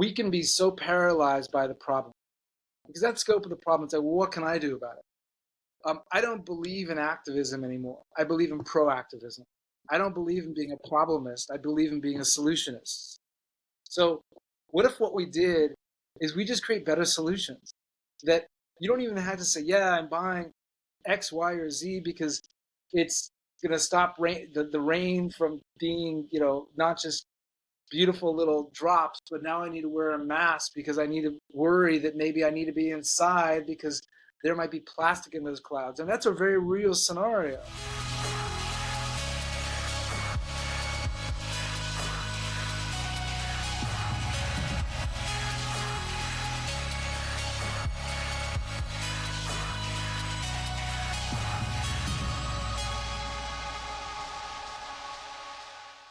we can be so paralyzed by the problem, because that scope of the problem is like, well, what can I do about it? I don't believe in activism anymore. I believe in proactivism. I don't believe in being a problemist. I believe in being a solutionist. So what if what we did is we just create better solutions that you don't even have to say, yeah, I'm buying X, Y, or Z because it's going to stop the rain from being, not just beautiful little drops, but now I need to wear a mask because I need to worry that maybe I need to be inside because there might be plastic in those clouds. And that's a very real scenario.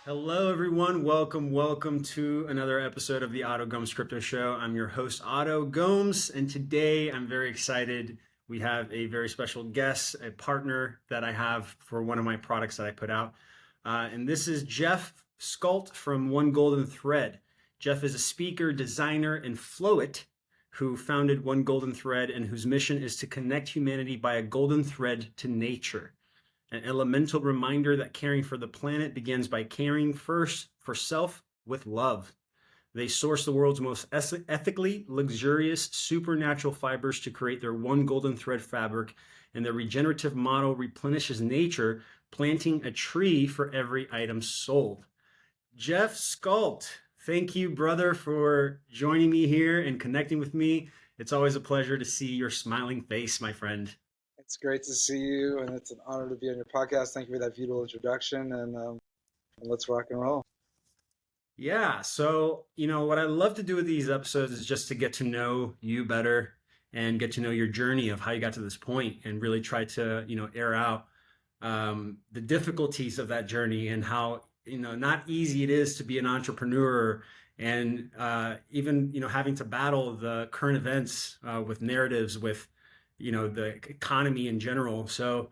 Hello, everyone. Welcome to another episode of the Otto Gomes Crypto Show. I'm your host, Otto Gomes, and today I'm very excited. We have a very special guest, a partner that I have for one of my products that I put out. And this is Jeff Scult from One Golden Thread. Jeff is a speaker, designer, and Floet who founded One Golden Thread and whose mission is to connect humanity by a golden thread to nature. An elemental reminder that caring for the planet begins by caring first for self with love. They source the world's most ethically luxurious supernatural fibers to create their one golden thread fabric, and their regenerative model replenishes nature, planting a tree for every item sold. Jeff Scult, thank you, brother, for joining me here and connecting with me. It's always a pleasure to see your smiling face, my friend. It's great to see you, and it's an honor to be on your podcast. Thank you for that beautiful introduction, and let's rock and roll. Yeah, so, what I love to do with these episodes is just to get to know you better and get to know your journey of how you got to this point and really try to, air out the difficulties of that journey and how, not easy it is to be an entrepreneur and even, having to battle the current events with narratives, with the economy in general. So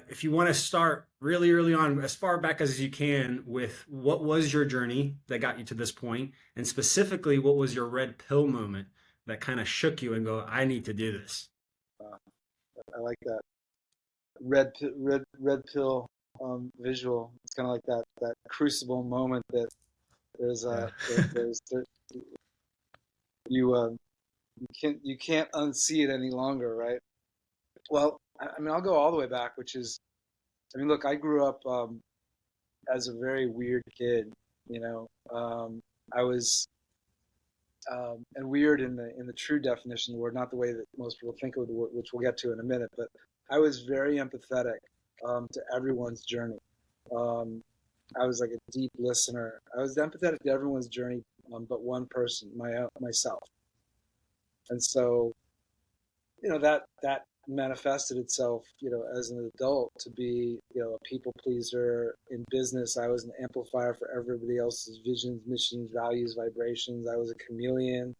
if you want to start really early on, as far back as you can, with what was your journey that got you to this point, and specifically, what was your red pill moment that kind of shook you and go, I need to do this? I like that red pill visual. It's kind of like that crucible moment that you can't unsee it any longer, right? Well, I mean, I'll go all the way back, which is, look, I grew up as a very weird kid. I was, and weird in the true definition of the word, not the way that most people think of the word, which we'll get to in a minute. But I was very empathetic to everyone's journey. I was like a deep listener. I was empathetic to everyone's journey, but one person, myself. And so, that manifested itself, as an adult to be, a people pleaser. In business, I was an amplifier for everybody else's visions, missions, values, vibrations. I was a chameleon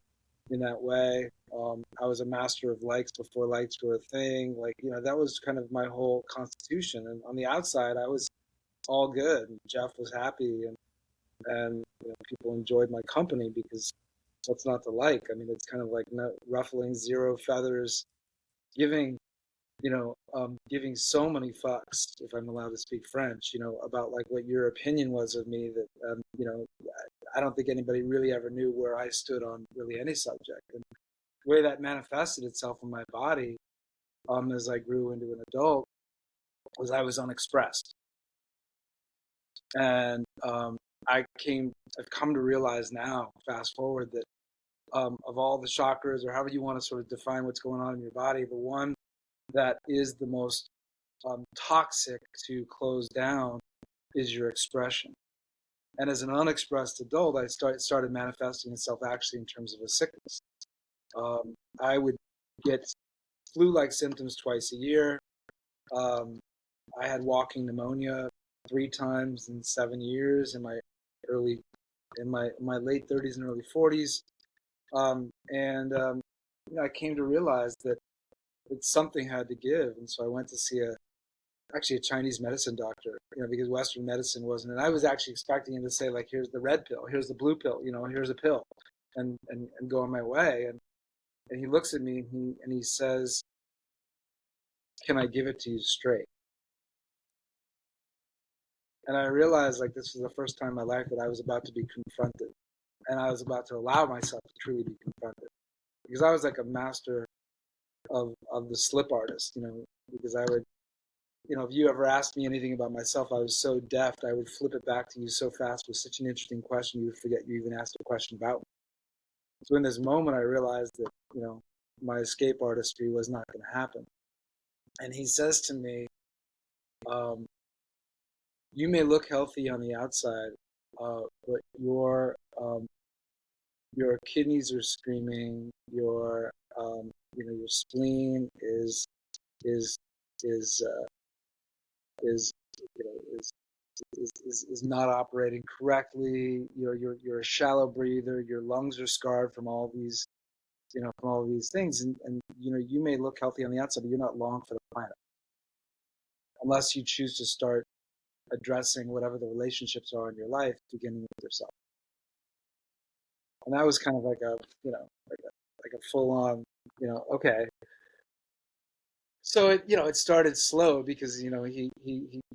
in that way. I was a master of likes before likes were a thing. That was kind of my whole constitution. And on the outside, I was all good. Jeff was happy, and people enjoyed my company, because what's not to like? I mean, it's kind of like ruffling zero feathers, giving giving so many fucks, if I'm allowed to speak French, about like what your opinion was of me, that I don't think anybody really ever knew where I stood on really any subject. And the way that manifested itself in my body, as I grew into an adult, was I was unexpressed. And I've come to realize now, fast forward, that of all the chakras, or however you want to sort of define what's going on in your body, the one that is the most toxic to close down is your expression. And as an unexpressed adult, I started manifesting itself actually in terms of a sickness. I would get flu-like symptoms twice a year. I had walking pneumonia 3 times in 7 years in my late 30s and early 40s. I came to realize that something had to give. And so I went to see a Chinese medicine doctor, because Western medicine wasn't. And I was actually expecting him to say, like, here's the red pill, here's the blue pill, here's a pill. and go on my way. And he looks at me and he says, "Can I give it to you straight?" And I realized like this was the first time in my life that I was about to be confronted, and I was about to allow myself to truly be confronted, because I was like a master of the slip artist, because I would, if you ever asked me anything about myself, I was so deft, I would flip it back to you so fast with such an interesting question, you would forget you even asked a question about me. So in this moment, I realized that, my escape artistry was not going to happen. And he says to me, um, you may look healthy on the outside, but your kidneys are screaming, your spleen is is is is not operating correctly. You're a shallow breather. Your lungs are scarred from all these things, and you may look healthy on the outside, but you're not long for the planet unless you choose to start addressing whatever the relationships are in your life, beginning with yourself. And that was kind of like a full on, okay. So it started slow because he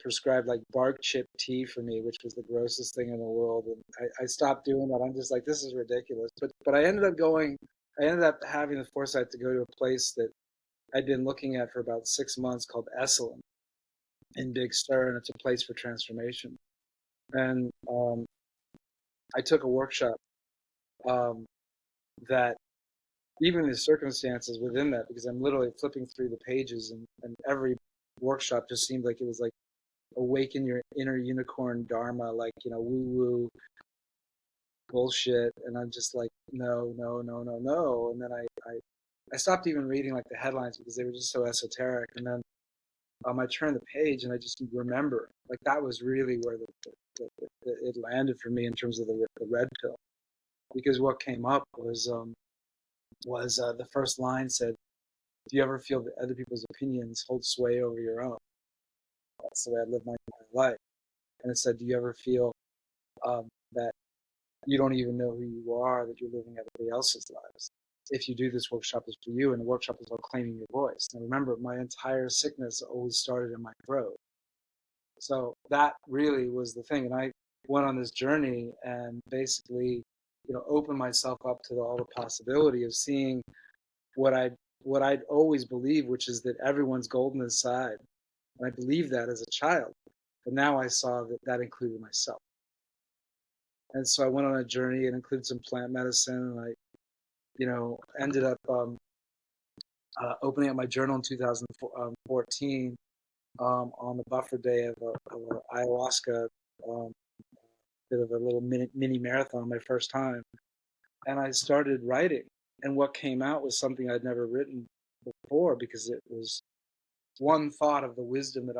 prescribed like bark chip tea for me, which was the grossest thing in the world, and I stopped doing that. I'm just like, this is ridiculous. But I ended up having the foresight to go to a place that I'd been looking at for about 6 months called Esalen in Big Sur, and it's a place for transformation. And I took a workshop that even the circumstances within that, because I'm literally flipping through the pages, and every workshop just seemed like it was like awaken your inner unicorn dharma, like woo woo bullshit. And I'm just like, no, no, no, no, no. And then I stopped even reading like the headlines because they were just so esoteric. And then I turned the page and I just remember like that was really where it landed for me in terms of the red pill, because what came up was the first line said, "Do you ever feel that other people's opinions hold sway over your own?" That's the way I live my life. And it said, "Do you ever feel that you don't even know who you are, that you're living everybody else's lives? If you do, this workshop is for you, and the workshop is about claiming your voice." And remember, my entire sickness always started in my throat. So that really was the thing. And I went on this journey and basically, opened myself up to all the possibility of seeing what I'd always believed, which is that everyone's golden inside. And I believed that as a child. But now I saw that that included myself. And so I went on a journey. It included some plant medicine. And I, ended up opening up my journal in 2014 on the buffer day of a ayahuasca, bit of a little mini marathon, my first time. And I started writing. And what came out was something I'd never written before, because it was one thought of the wisdom of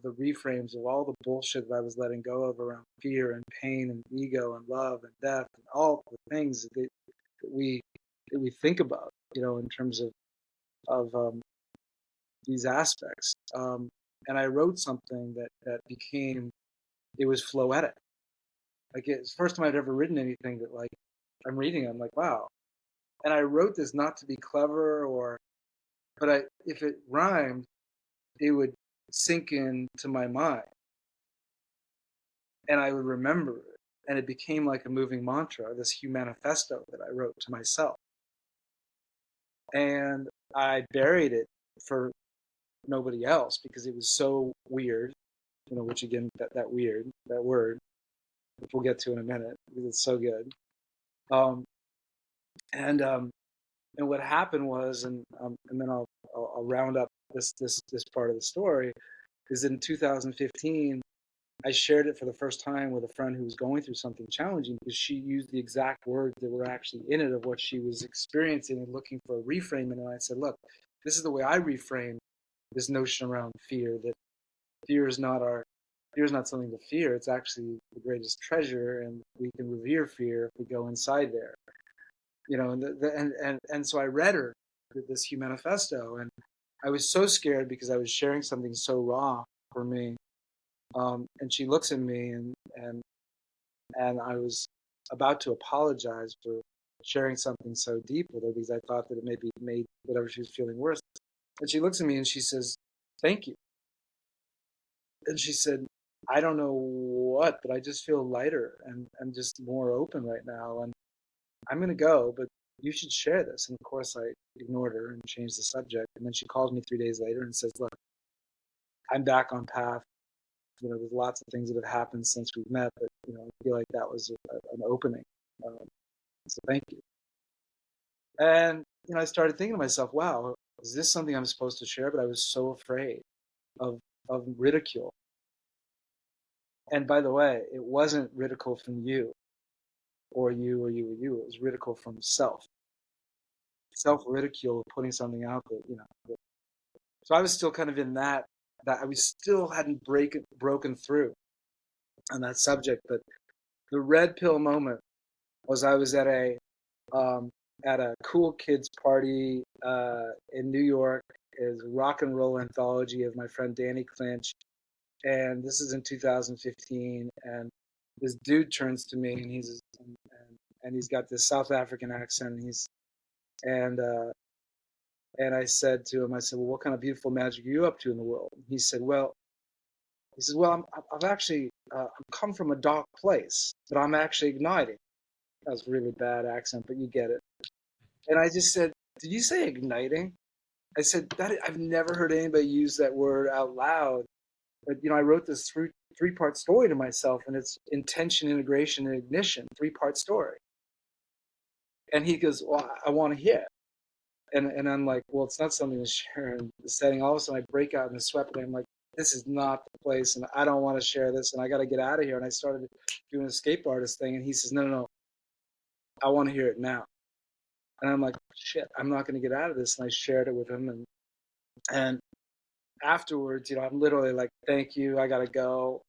the reframes of all the bullshit that I was letting go of around fear and pain and ego and love and death and all the things that we think about, in terms of these aspects. And I wrote something that became, it was floetic. Like it's the first time I'd ever written anything that like I'm reading, I'm like, wow. And I wrote this not to be clever but if it rhymed, it would sink into my mind and I would remember it. And it became like a moving mantra, this humanifesto that I wrote to myself. And I buried it for nobody else because it was so weird, which again, that word, which we'll get to in a minute because it's so good. And what happened was, and then I'll round up this part of the story, is in 2015, I shared it for the first time with a friend who was going through something challenging, because she used the exact words that were actually in it of what she was experiencing and looking for a reframing. And I said, look, this is the way I reframe this notion around fear, that fear is not something to fear. It's actually the greatest treasure, and we can revere fear if we go inside there. And so I read her this manifesto, and I was so scared because I was sharing something so raw for me. And she looks at me, and I was about to apologize for sharing something so deep with her because I thought that it maybe made whatever she was feeling worse. And she looks at me and she says, "Thank you." And she said, "I don't know what, but I just feel lighter and just more open right now. And I'm going to go, but you should share this." And of course, I ignored her and changed the subject. And then she calls me 3 days later and says, "Look, I'm back on path. There's lots of things that have happened since we've met, but, I feel like that was an opening. Um, so thank you." And, I started thinking to myself, wow, is this something I'm supposed to share? But I was so afraid of, of ridicule. And by the way, it wasn't ridicule from you or you or you or you. It was ridicule from self ridicule of putting something out there. So I was still kind of in that I was still hadn't broken through on that subject. But the red pill moment was I was um, at a cool kids party in New York. Is rock and roll anthology of my friend Danny Clinch, and this is in 2015. And this dude turns to me, and he's got this South African accent. And uh, and I said to him, I said, "Well, what kind of beautiful magic are you up to in the world?" He says, "Well, I've actually I've come from a dark place, but I'm actually igniting." That was a really bad accent, but you get it. And I just said, "Did you say igniting?" I said, "That I've never heard anybody use that word out loud." But I wrote this three-part story to myself, and it's intention, integration, and ignition, three-part story. And he goes, "Well, I want to hear it." And I'm like, "Well, it's not something to share in the setting." All of a sudden, I break out in a sweat, and I'm like, "This is not the place, and I don't want to share this, and I got to get out of here." And I started doing a escape artist thing, and he says, "No, no, no, I want to hear it now." And I'm like, "Shit, I'm not going to get out of this." And I shared it with him, and afterwards, I'm literally like, "Thank you, I got to go."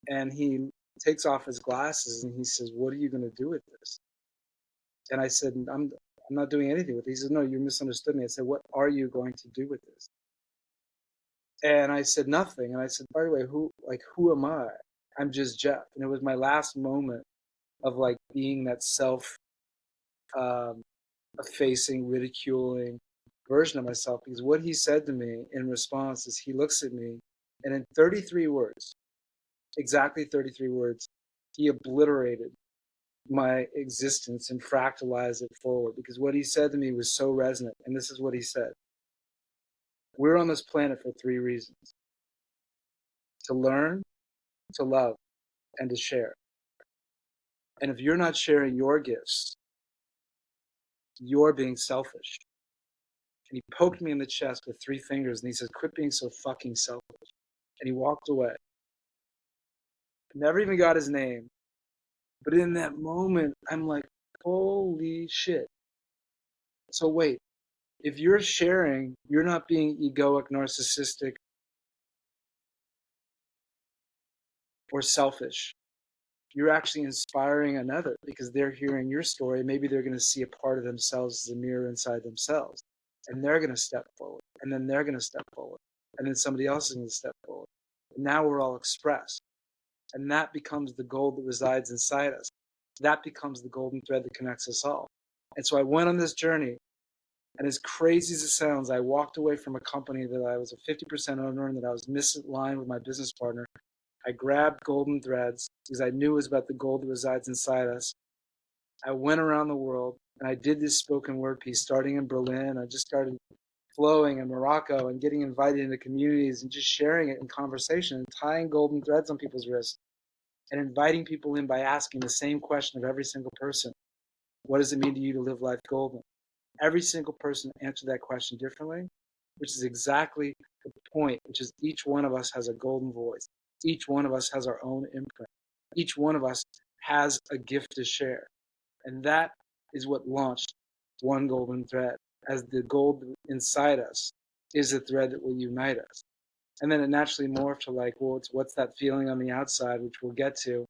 And he takes off his glasses and he says, "What are you going to do with this?" And I said, I'm not doing anything with it." He says, "No, you misunderstood me." I said, "What are you going to do with this?" And I said, "Nothing." And I said, "By the way, who am I?" "I'm just Jeff." And it was my last moment of like being that self um, effacing, ridiculing version of myself. Because what he said to me in response is he looks at me and in 33 words, exactly 33 words, he obliterated my existence and fractalized it forward. Because what he said to me was so resonant. And this is what he said: "We're on this planet for three reasons: to learn, to love, and to share. And if you're not sharing your gifts, you're being selfish." And he poked me in the chest with three fingers and he said, "Quit being so fucking selfish." And he walked away. Never even got his name. But in that moment, I'm like, holy shit. So wait, if you're sharing, you're not being egoic, narcissistic, or selfish. You're actually inspiring another because they're hearing your story. Maybe they're going to see a part of themselves as a mirror inside themselves. And they're going to step forward. And then they're going to step forward. And then somebody else is going to step forward. And now we're all expressed. And that becomes the gold that resides inside us. That becomes the golden thread that connects us all. And so I went on this journey. And as crazy as it sounds, I walked away from a company that I was a 50% owner and that I was misaligned with my business partner. I grabbed golden threads because I knew it was about the gold that resides inside us. I went around the world and I did this spoken word piece starting in Berlin. I just started flowing in Morocco and getting invited into communities and just sharing it in conversation and tying golden threads on people's wrists and inviting people in by asking the same question of every single person: what does it mean to you to live life golden? Every single person answered that question differently, which is exactly the point, which is each one of us has a golden voice. Each one of us has our own imprint. Each one of us has a gift to share. And that is what launched One Golden Thread, as the gold inside us is the thread that will unite us. And then it naturally morphed to like, well, what's that feeling on the outside, which we'll get to,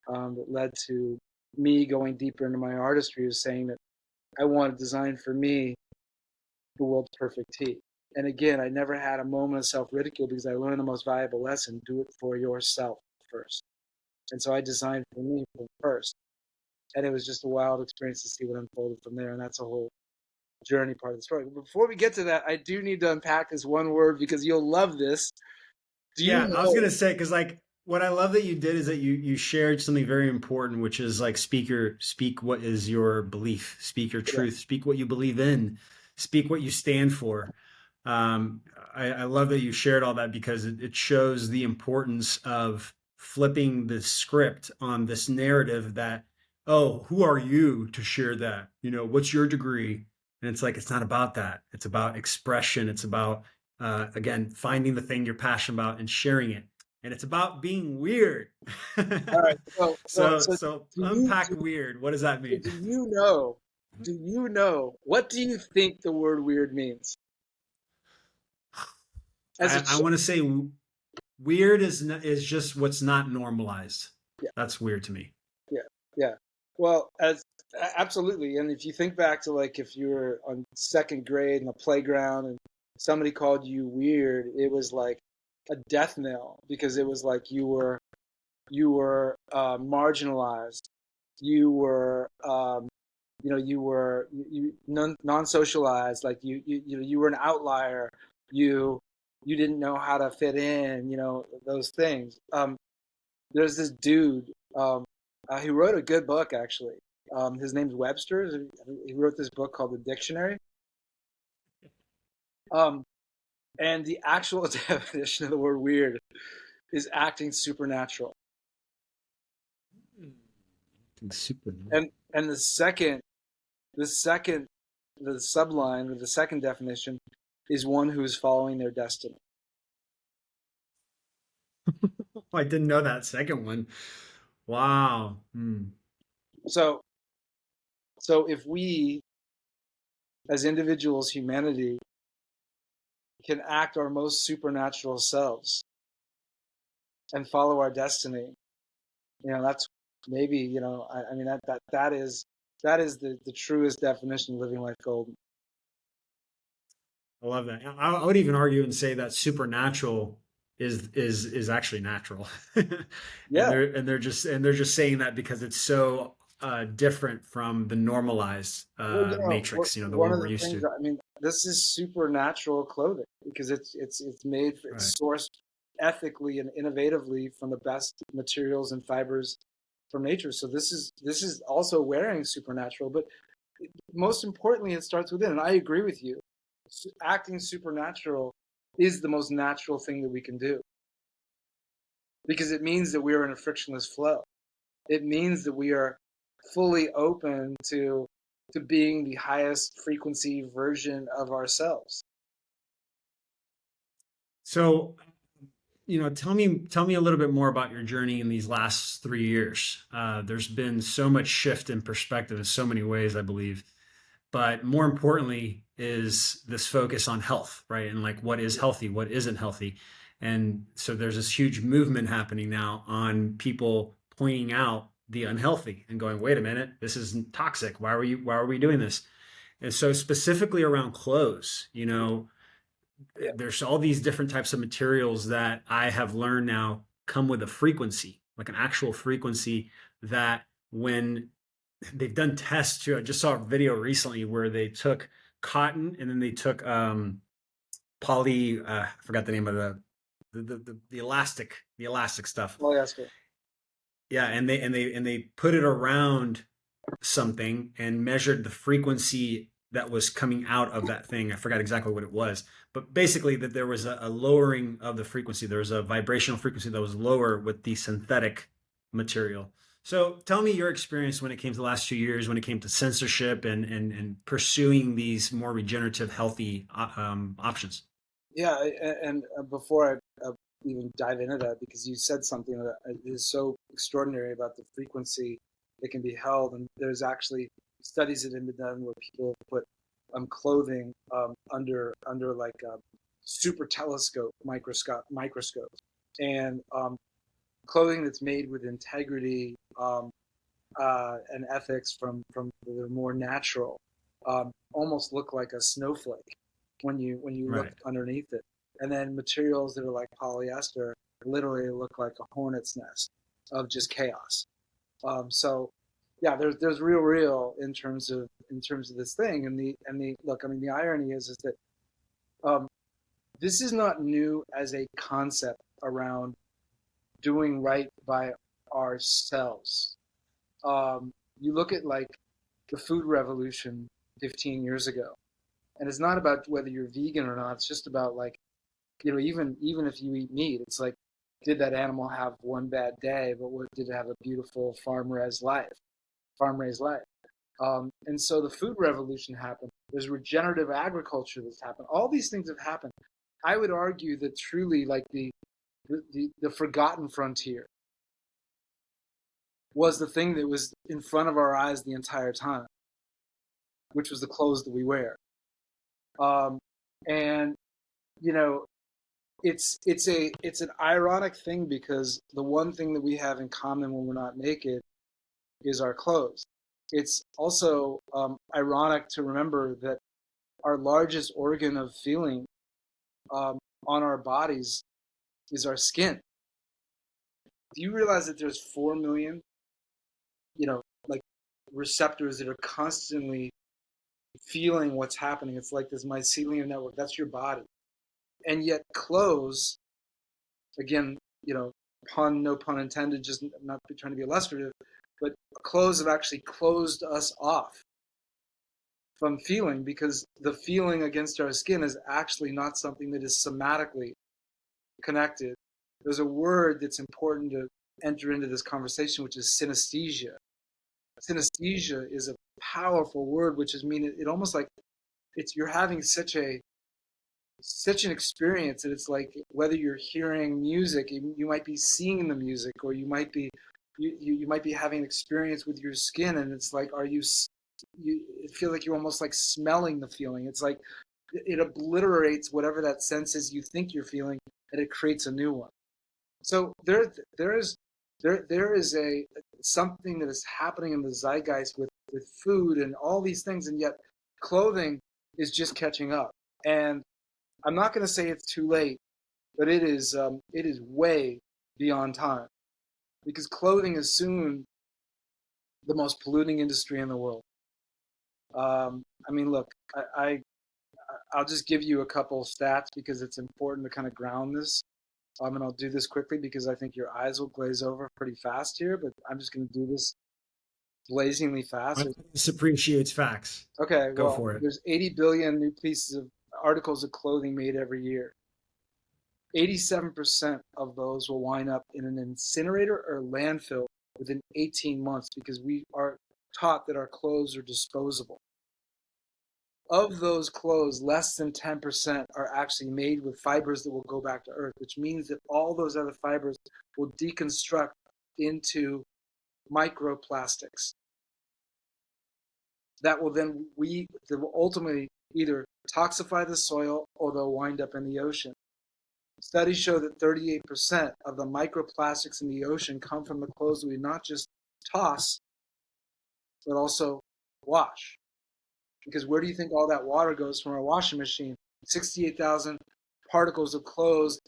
that led to me going deeper into my artistry, of saying that I want to design for me the world's perfect tea. And again, I never had a moment of self-ridicule because I learned the most valuable lesson: do it for yourself first. And so I designed for me first. And it was just a wild experience to see what unfolded from there. And that's a whole journey part of the story. But before we get to that, I do need to unpack this one word because you'll love this. Do you Yeah, I was know? gonna say because like what I love that you did is that you shared something very important, which is like speak what is your belief, speak your Yeah, truth, speak what you believe in, speak what you stand for. Um, I love that you shared all that because it shows the importance of flipping the script on this narrative that, oh, who are you to share that? You know, what's your degree? And it's like, it's not about that. It's about expression. It's about, again, finding the thing you're passionate about and sharing it. And it's about being weird. all right. So Do you unpack weird. What does that mean? do you know? Do you know what do you think the word weird means? As a I ch- want to say weird is just what's not normalized. yeah, That's weird to me. yeah, yeah. Well, as absolutely. And if you think back to like if you were on second grade in a playground and somebody called you weird, it was like a death knell because it was like you were marginalized. You were you were non-socialized. Like you were an outlier. You you didn't know how to fit in. Those things. There's this dude. He wrote a good book actually. His name's Webster. He wrote this book called The Dictionary. Um, and the actual definition of the word weird is acting supernatural. Super. And the second the subline or the second definition is one who is following their destiny. I didn't know that second one. Wow. Hmm. So if we as individuals, humanity, can act our most supernatural selves and follow our destiny, that's maybe, I mean that is the truest definition of living life golden. I love that. I would even argue and say that supernatural is actually natural, and Yeah. they're just saying that because it's so different from the normalized Well, matrix. You know, the one one of we're the used things, to. I mean, this is supernatural clothing because it's made, Right. it's sourced ethically and innovatively from the best materials and fibers from nature. So this is also wearing supernatural, but most importantly, it starts within. And I agree with you. Acting supernatural is the most natural thing that we can do because it means that we are in a frictionless flow. It means that we are fully open to being the highest frequency version of ourselves. So, you know, tell me a little bit more about your journey in these last 3 years. There's been so much shift in perspective in so many ways, I believe. But more importantly is this focus on health, right? And like what is healthy, what isn't healthy. And so there's this huge movement happening now on people pointing out the unhealthy and going, wait a minute, this is toxic. Why are we doing this? And so specifically around clothes, you know, Yeah, there's all these different types of materials that I have learned now come with a frequency, like an actual frequency that when they've done tests too. I just saw a video recently where they took cotton and then they took poly. I forgot the name of the elastic stuff. polyester. Yeah, and they put it around something and measured the frequency that was coming out of that thing. I forgot exactly what it was, but basically that there was a lowering of the frequency. There was a vibrational frequency that was lower with the synthetic material. So tell me your experience when it came to the last 2 years, when it came to censorship and pursuing these more regenerative, healthy options. Yeah, and before I even dive into that, because you said something that is so extraordinary about the frequency that can be held, and there's actually studies that have been done where people have put clothing under like super telescope microscopes, and clothing that's made with integrity and ethics from that are more natural almost look like a snowflake when you look Right. underneath it. And then materials that are like polyester literally look like a hornet's nest of just chaos. So yeah, there's real in terms of this thing, and the look. I mean, the irony is that um, this is not new as a concept around doing right by ourselves. You look at like the food revolution 15 years ago, and it's not about whether you're vegan or not. It's just about like, even if you eat meat, it's like, did that animal have one bad day, but did it have a beautiful farm raised life? And so the food revolution happened. There's regenerative agriculture that's happened. All these things have happened. I would argue that truly, like the forgotten frontier was the thing that was in front of our eyes the entire time, which was the clothes that we wear. Um, and you know, it's an ironic thing because the one thing that we have in common when we're not naked is our clothes. It's also ironic to remember that our largest organ of feeling um, on our bodies is our skin. Do you realize that there's 4 million, like receptors that are constantly feeling what's happening? It's like this mycelium network. That's your body. And yet clothes, again, no pun intended, just not trying to be illustrative, but clothes have actually closed us off from feeling, because the feeling against our skin is actually not something that is somatically connected. There's a word that's important to enter into this conversation, which is synesthesia. Synesthesia is a powerful word, which is mean it almost like you're having such an experience that it's like whether you're hearing music, you might be seeing the music, or you might be having an experience with your skin, and it's like, it feels like you're almost like smelling the feeling. It's like it obliterates whatever that sense is you think you're feeling, and it creates a new one. So there is a something that is happening in the zeitgeist with food and all these things, and yet clothing is just catching up. And I'm not going to say it's too late, but it is way beyond time, because clothing is soon the most polluting industry in the world. I mean, look, I'll just give you a couple of stats because it's important to kind of ground this. And I'll do this quickly because I think your eyes will glaze over pretty fast here, but I'm just going to do this blazingly fast. This appreciates facts. Okay, Go well, for it. there's 80 billion new pieces of articles of clothing made every year. 87% of those will wind up in an incinerator or landfill within 18 months, because we are taught that our clothes are disposable. Of those clothes, less than 10% are actually made with fibers that will go back to Earth, which means that all those other fibers will deconstruct into microplastics that will ultimately either toxify the soil or they'll wind up in the ocean. Studies show that 38% of the microplastics in the ocean come from the clothes that we not just toss, but also wash. Because where do you think all that water goes from our washing machine? 68,000 particles of clothes,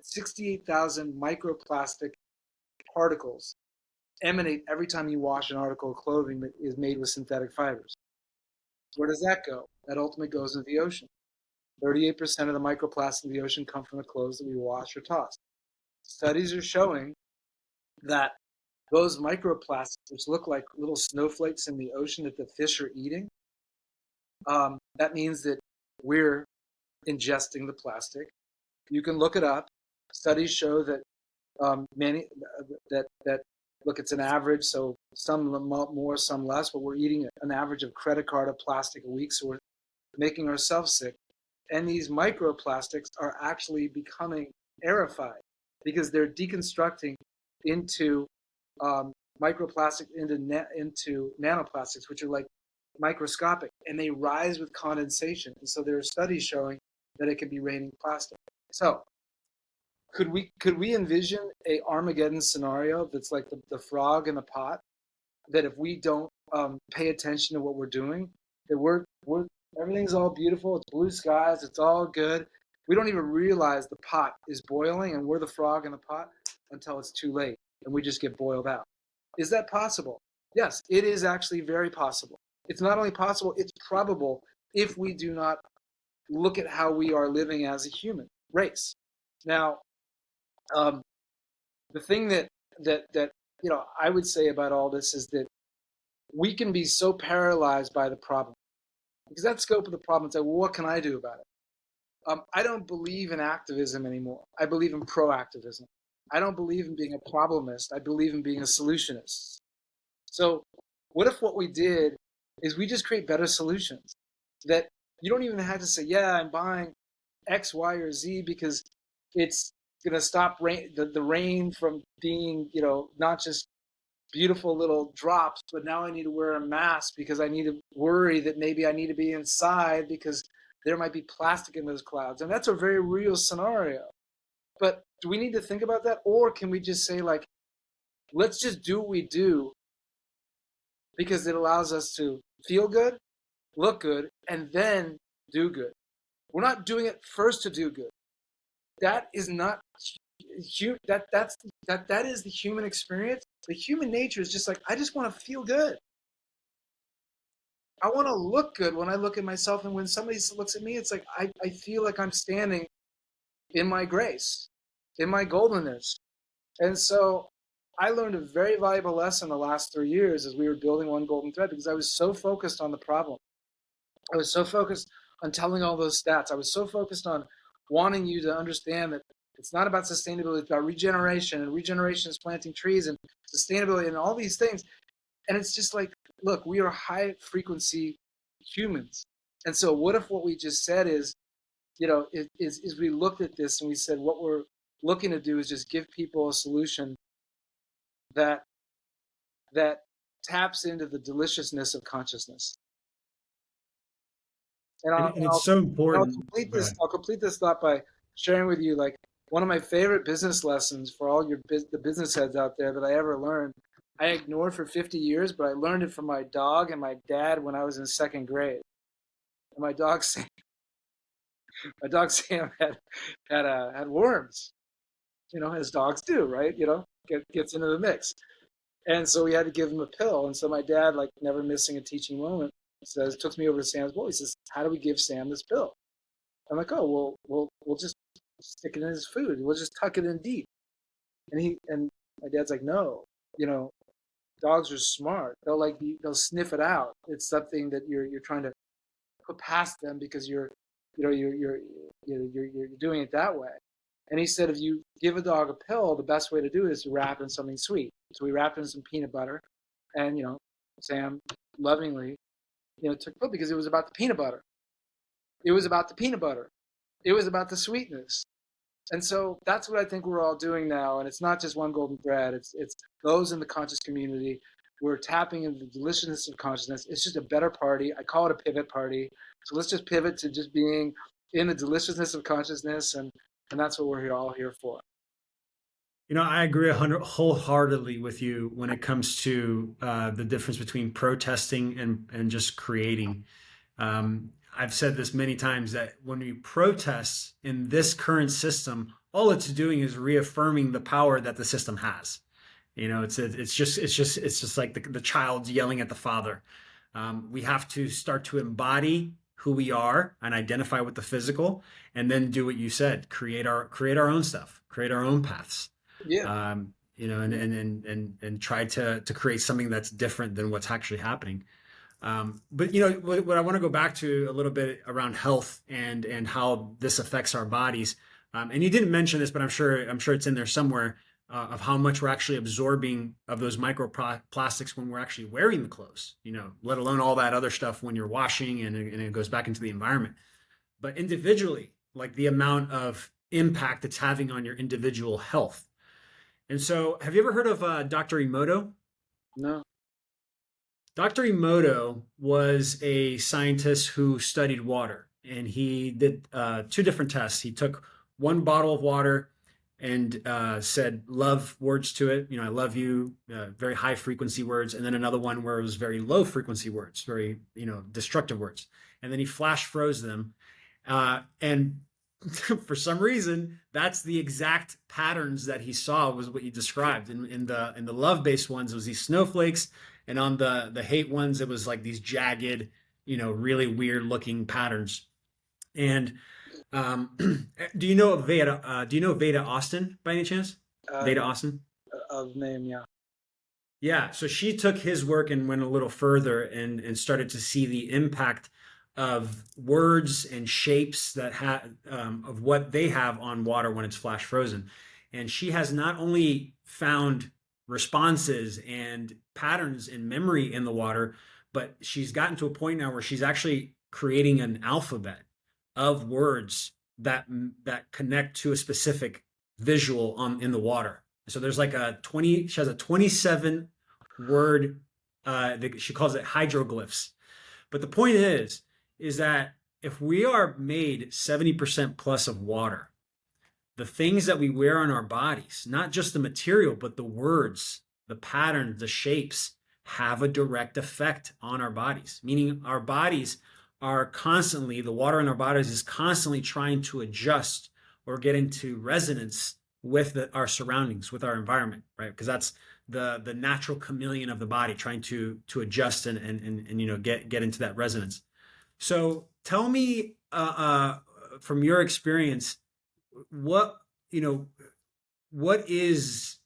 68,000 microplastic particles emanate every time you wash an article of clothing that is made with synthetic fibers. Where does that go? That ultimately goes into the ocean. 38% of the microplastics in the ocean come from the clothes that we wash or toss. Studies are showing that those microplastics, which look like little snowflakes in the ocean that the fish are eating, that means that we're ingesting the plastic. You can look it up. Studies show that look, it's an average, so some more, some less, but we're eating an average of credit card of plastic a week, so we're making ourselves sick. And these microplastics are actually becoming aerified because they're deconstructing into microplastic into nanoplastics, which are like microscopic, and they rise with condensation. And so there are studies showing that it can be raining plastic. So could we envision a Armageddon scenario that's like the frog in the pot, that if we don't pay attention to what we're doing, that we're everything's all beautiful, it's blue skies, it's all good. We don't even realize the pot is boiling and we're the frog in the pot until it's too late and we just get boiled out. Is that possible? Yes, it is actually very possible. It's not only possible, it's probable if we do not look at how we are living as a human race. Now, um, the thing that I would say about all this is that we can be so paralyzed by the problem because that scope of the problem and say, well, what can I do about it? I don't believe in activism anymore. I believe in proactivism. I don't believe in being a problemist. I believe in being a solutionist. So, what if what we did is we just create better solutions that you don't even have to say, yeah, I'm buying X, Y, or Z because it's going to stop the rain from being, not just beautiful little drops, but now I need to wear a mask because I need to worry that maybe I need to be inside because there might be plastic in those clouds. And that's a very real scenario. But do we need to think about that? Or can we just say, like, let's just do what we do because it allows us to feel good, look good, and then do good? We're not doing it first to do good. That is not that is the human experience. The human nature is just like, I just want to feel good. I want to look good when I look at myself, and when somebody looks at me, it's like I feel like I'm standing in my grace, in my goldenness. And so I learned a very valuable lesson the last 3 years as we were building One Golden Thread, because I was so focused on the problem. I was so focused on telling all those stats. I was so focused on wanting you to understand that it's not about sustainability, it's about regeneration, and regeneration is planting trees, and sustainability and all these things. And it's just like, look, we are high frequency humans. And so what if what we just said is, we looked at this and we said, what we're looking to do is just give people a solution that taps into the deliciousness of consciousness. And And it's so I'll important. complete Go this. ahead. I'll complete this thought by sharing with you, like, one of my favorite business lessons for all the business heads out there that I ever learned. I ignored for 50 years, but I learned it from my dog and my dad when I was in second grade. And my dog Sam had worms, as dogs do, right? Gets into the mix. And so we had to give him a pill. And so my dad, like never missing a teaching moment, took me over to Sam's bowl. He says, how do we give Sam this pill? I'm like, oh, well, we'll just stick it in his food. We'll just tuck it in deep. And my dad's like, no, dogs are smart. They'll sniff it out. It's something that you're trying to put past them because you're doing it that way. And he said, if you give a dog a pill, the best way to do it is to wrap it in something sweet. So we wrapped it in some peanut butter, and Sam lovingly, took the pill because it was about the peanut butter. It was about the peanut butter. It was about the sweetness. And so that's what I think we're all doing now. And it's not just One Golden Thread. It's those in the conscious community. We're tapping into the deliciousness of consciousness. It's just a better party. I call it a pivot party. So let's just pivot to just being in the deliciousness of consciousness, and that's what we're all here for. I agree wholeheartedly with you when it comes to the difference between protesting and just creating. I've said this many times that when we protest in this current system, all it's doing is reaffirming the power that the system has. It's just like the child yelling at the father. We have to start to embody who we are and identify with the physical, and then do what you said: create our own stuff, create our own paths. Yeah. And try to create something that's different than what's actually happening. But what I want to go back to a little bit around health and how this affects our bodies. And you didn't mention this, but I'm sure it's in there somewhere, of how much we're actually absorbing of those microplastics when we're actually wearing the clothes. Let alone all that other stuff when you're washing and it goes back into the environment. But individually, like the amount of impact it's having on your individual health. And so, have you ever heard of Dr. Emoto? No. Dr. Emoto was a scientist who studied water, and he did two different tests. He took one bottle of water and said love words to it. I love you, very high frequency words. And then another one where it was very low frequency words, very, destructive words. And then he flash froze them. And for some reason, that's the exact patterns that he saw was what you described. In the love-based ones, it was these snowflakes, and on the hate ones, it was like these jagged, really weird looking patterns. And do you know Veda? Do you know Veda Austin by any chance? Veda No, Austin? of name, yeah. Yeah, so she took his work and went a little further and started to see the impact of words and shapes that have of what they have on water when it's flash frozen. And she has not only found responses and patterns in memory in the water, but she's gotten to a point now where she's actually creating an alphabet of words that connect to a specific visual on in the water. So there's like she has a 27 word, she calls it hydroglyphs. But the point is that if we are made 70% plus of water, the things that we wear on our bodies, not just the material, but the words, the patterns, the shapes, have a direct effect on our bodies. Meaning our bodies are constantly, the water in our bodies is constantly trying to adjust or get into resonance with our surroundings, with our environment, right? Because that's the natural chameleon of the body trying to adjust and get into that resonance. So tell me from your experience, what you know what is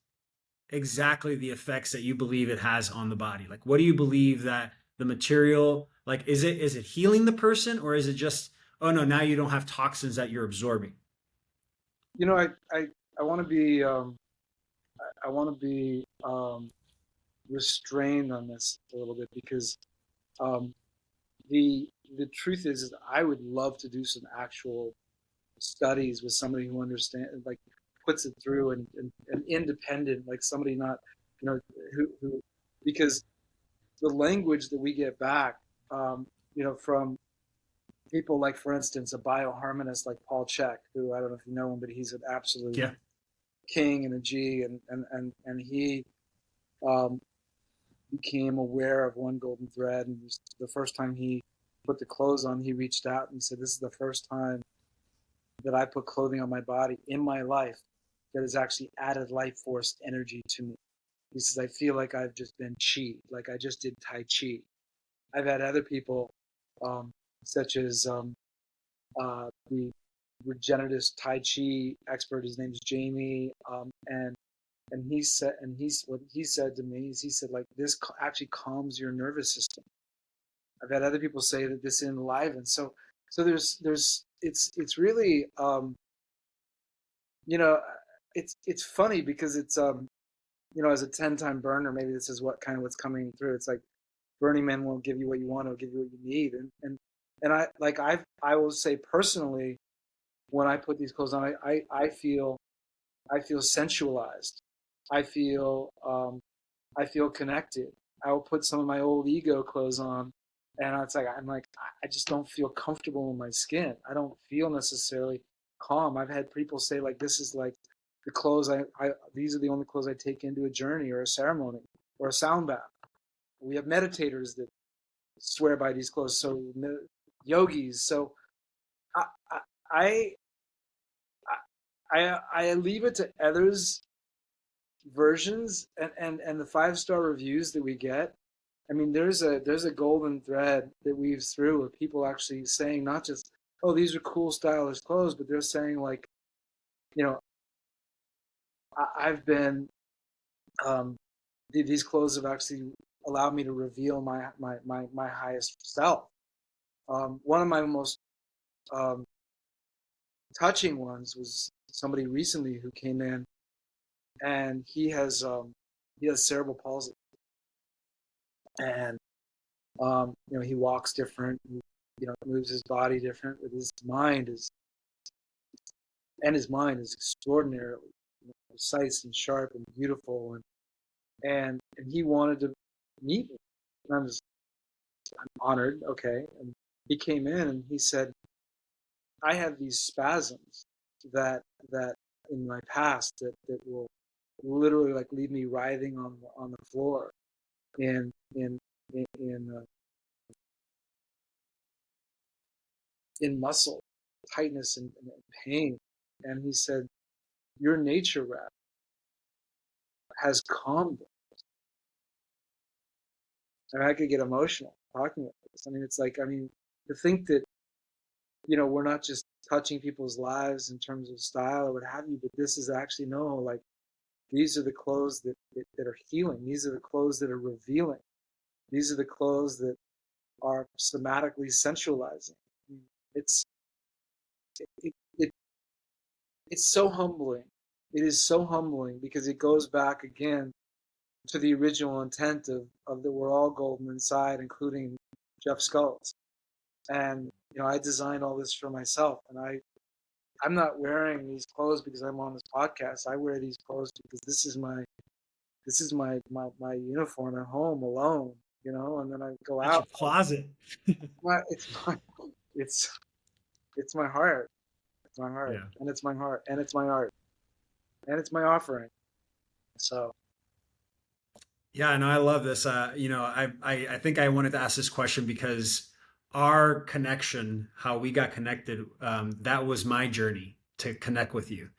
exactly the effects that you believe it has on the body? Like, what do you believe that the material, like, is it healing the person, or is it just, oh no, now you don't have toxins that you're absorbing? You know, I want to be I want to be restrained on this a little bit because um, the truth is I would love to do some actual studies with somebody who understands, like puts it through, and independent, like somebody not, you know, who because the language that we get back, from people like, for instance, a bioharmonist like Paul Chek, who I don't know if you know him, but he's an absolute Yeah. king and a G, and he um, became aware of one golden thread, and the first time he put the clothes on, he reached out and said, "This is the first time that I put clothing on my body in my life that has actually added life force energy to me." He says, "I feel like I've just been chi, like I just did Tai Chi." I've had other people, um, such as the regenerative Tai Chi expert. His name is Jamie, and what he said to me is, he said, like, this actually calms your nervous system. I've had other people say that this enlivens. So it's really, you know, it's funny because it's, as a 10-time burner, maybe this is what's coming through. It's like Burning Man won't give you what you want; it'll give you what you need. And I will say personally, when I put these clothes on, I feel sensualized. I feel I feel connected. I will put some of my old ego clothes on, and I'm like, I just don't feel comfortable in my skin. I don't feel necessarily calm. I've had people say, like, this is like the clothes I these are the only clothes I take into a journey or a ceremony or a sound bath. We have meditators that swear by these clothes. So yogis. So I I I leave it to others' versions, and the 5-star reviews that we get. I mean, there's a golden thread that weaves through of people actually saying, not just, oh, these are cool stylish clothes, but they're saying, like, you know I've been, um, these clothes have actually allowed me to reveal my highest self. One of my most um, touching ones was somebody recently who came in, and he has cerebral palsy, and he walks different, moves his body different, but his mind is extraordinarily precise and sharp and beautiful, and he wanted to meet me, and I'm honored. Okay, and he came in and he said, I have these spasms that that in my past that will literally, like, leave me writhing on the floor in in in muscle tightness and pain. And he said, your nature rap has calmed them. I could get emotional talking about this. I mean, it's like, I mean, to think that, we're not just touching people's lives in terms of style or what have you, but this is actually, no, like, these are the clothes that are healing. These are the clothes that are revealing. These are the clothes that are somatically sensualizing. It's it, it it's so humbling. It is so humbling because it goes back again to the original intent of that we're all golden inside, including Jeff Scult. And I designed all this for myself, and I'm not wearing these clothes because I'm on this podcast. I wear these clothes because this is my uniform at home alone, and then I go That's your out. closet. It's it's my heart. It's my heart. Yeah. And it's my heart. And it's my art. And it's my offering. So Yeah, no, I love this. I think I wanted to ask this question because our connection, how we got connected, that was my journey to connect with you.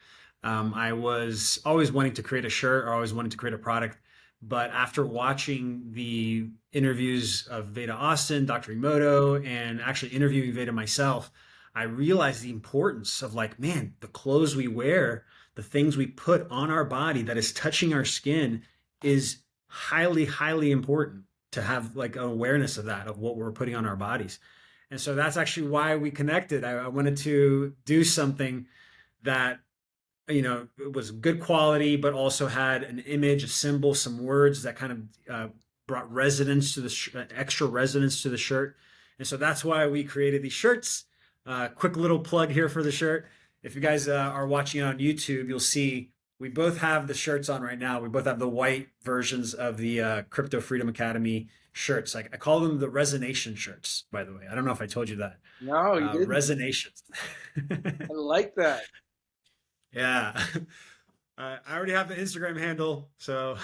I was always wanting to create a shirt or always wanting to create a product. But after watching the interviews of Veda Austin, Dr. Emoto, and actually interviewing Veda myself, I realized the importance of like, man, the clothes we wear, the things we put on our body that is touching our skin is highly, highly important to have like an awareness of that, of what we're putting on our bodies. And so that's actually why we connected. I wanted to do something that, it was good quality, but also had an image, a symbol, some words that kind of brought resonance to the extra resonance to the shirt. And so that's why we created these shirts. Quick little plug here for the shirt. If you guys are watching on YouTube, you'll see we both have the shirts on right now. We both have the white versions of the Crypto Freedom Academy shirts. Like I call them the Resonation shirts, by the way. I don't know if I told you that. no, you didn't. Resonations. I like that. Yeah. I already have the Instagram handle, so.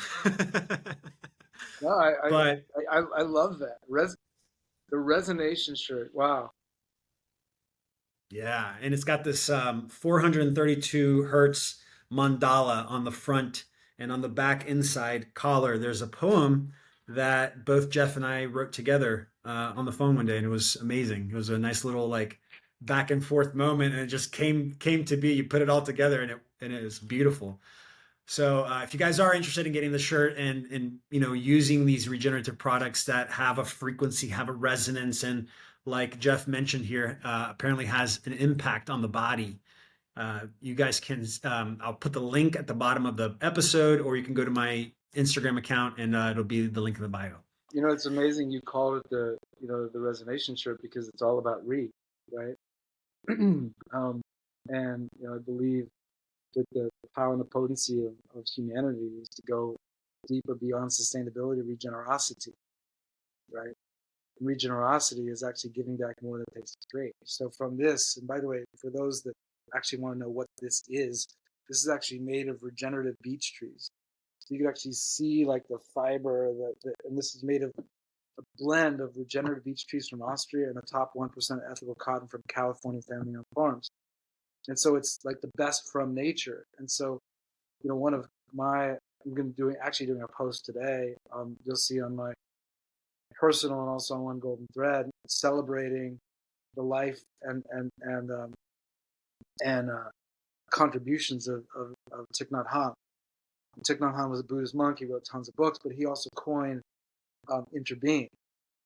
No, I I, But I love that. The resonation shirt. Wow. yeah, and it's got this 432 hertz mandala on the front, and on the back inside collar, there's a poem that both Jeff and I wrote together on the phone one day, and it was amazing. It was a nice little like back and forth moment, and it just came to be. You put it all together, and it was beautiful. So if you guys are interested in getting the shirt and using these regenerative products that have a frequency, have a resonance, and like Jeff mentioned here, apparently has an impact on the body. You guys can I'll put the link at the bottom of the episode, or you can go to my Instagram account and it'll be the link in the bio. It's amazing you called it the resonation shirt because it's all about right? And I believe that the power and the potency of humanity is to go deeper beyond sustainability, regenerosity, right? And regenerosity is actually giving back more than it takes to create. So from this, and by the way, for those that actually want to know what this is actually made of regenerative beech trees. So you can actually see like the fiber, and this is made of a blend of regenerative beech trees from Austria and the top 1% ethical cotton from California family-owned farms. And so it's like the best from nature. And so, one of I'm going to doing a post today. You'll see on my personal and also on One Golden Thread, celebrating the life and contributions of Thich Nhat Hanh. Thich Nhat Hanh was a Buddhist monk. He wrote tons of books, but he also coined interbeing.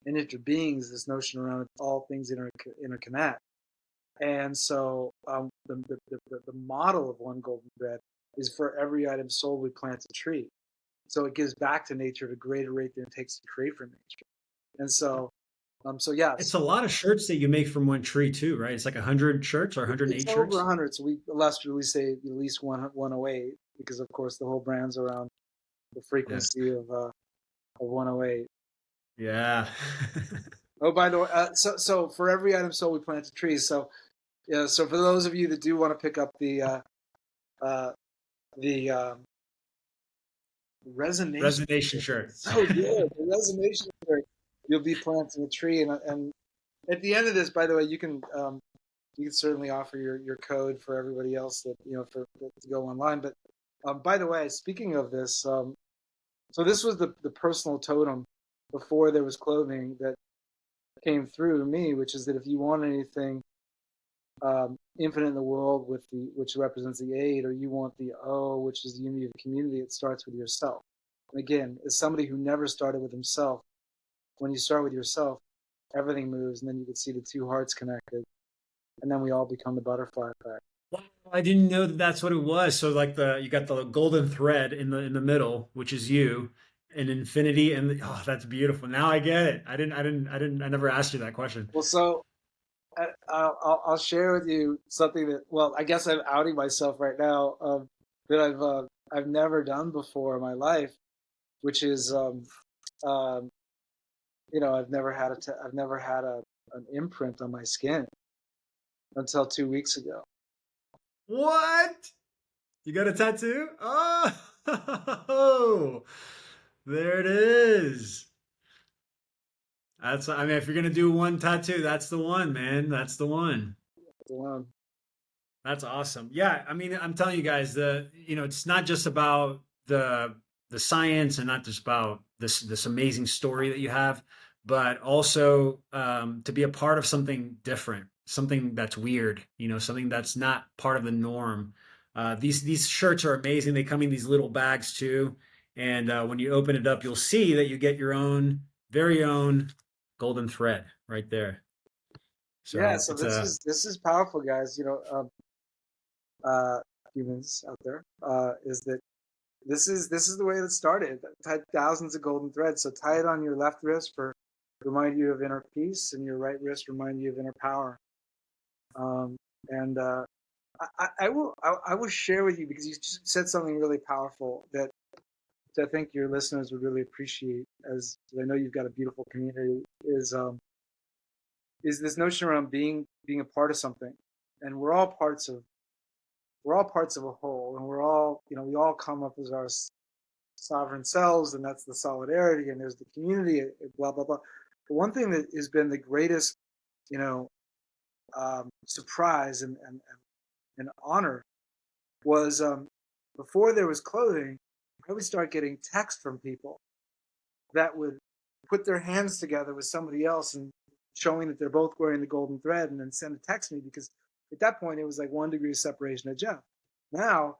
And interbeing is this notion around all things interconnect. And so the model of One Golden Thread is for every item sold, we plant a tree. So it gives back to nature at a greater rate than it takes to create from nature. And so, It's yes, a lot of shirts that you make from one tree too, right? It's like 100 shirts or it's 108 over shirts. 100. So we illustratively say at least 108 because, of course, the whole brand's around the Yeah. frequency of 108. Yeah. Oh, by the way, so for every item sold, we plant a tree. So, yeah. So for those of you that do want to pick up uh, the resonation. Resonation shirts. So good. The resonation shirt. You'll be planting a tree, and at the end of this, by the way, you can certainly offer your code for everybody else that to go online. But by the way, speaking of this, so this was the personal totem before there was clothing that came through me, which is that if you want anything infinite in the world with the which represents the 8, or you want the O, which is the unity of the community, it starts with yourself. And again, as somebody who never started with himself, when you start with yourself, everything moves, and then you can see the two hearts connected, and then we all become the butterfly effect. Wow, I didn't know that that's what it was. So like you got the golden thread in the middle, which is you, and infinity, and oh, that's beautiful. Now I get it. I never asked you that question. Well, so I'll share with you something that, well, I guess I'm outing myself right now, that I've never done before in my life, which is um, I've never had an imprint on my skin until 2 weeks ago. What? You got a tattoo? Oh, there it is. I mean, if you're gonna do one tattoo, that's the one, man. That's the one. Um, That's awesome. Yeah, I mean, I'm telling you guys, it's not just about the science and not just about this amazing story that you have, but also to be a part of something different, something that's weird, something that's not part of the norm. These shirts are amazing. They come in these little bags too, and when you open it up, you'll see that you get your own very own golden thread right there. yeah, So so it's this is powerful, guys. Uh, humans out there, is that this is the way it started. Tied thousands of golden threads. So tie it on your left wrist for remind you of inner peace, and your right wrist remind you of inner power. And I will share with you, because you just said something really powerful that I think your listeners would really appreciate, as I know you've got a beautiful community. Is this notion around being a part of something, and we're all parts of a whole, and we're all, we all come up as our sovereign selves, and that's the solidarity, and there's the community, blah blah blah. But one thing that has been the greatest, you know, surprise and honor was, before there was clothing, I would start getting text from people that would put their hands together with somebody else and showing that they're both wearing the golden thread, and then send a text me, because at that point it was like 1 degree of separation of Jeff. Now,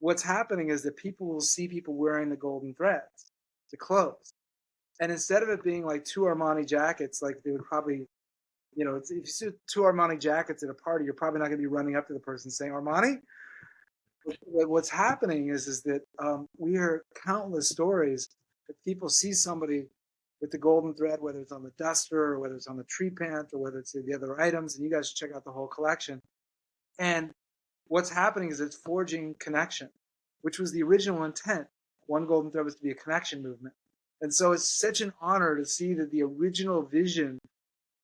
what's happening is that people will see people wearing the golden threads, the clothes. And instead of it being like two Armani jackets, like they would probably, if you see two Armani jackets at a party, you're probably not going to be running up to the person saying, Armani? What's happening is that we hear countless stories that people see somebody with the golden thread, whether it's on the duster or whether it's on the tree pant or whether it's the other items, and you guys should check out the whole collection. And what's happening is it's forging connection, which was the original intent. One golden thread was to be a connection movement. And so it's such an honor to see that the original vision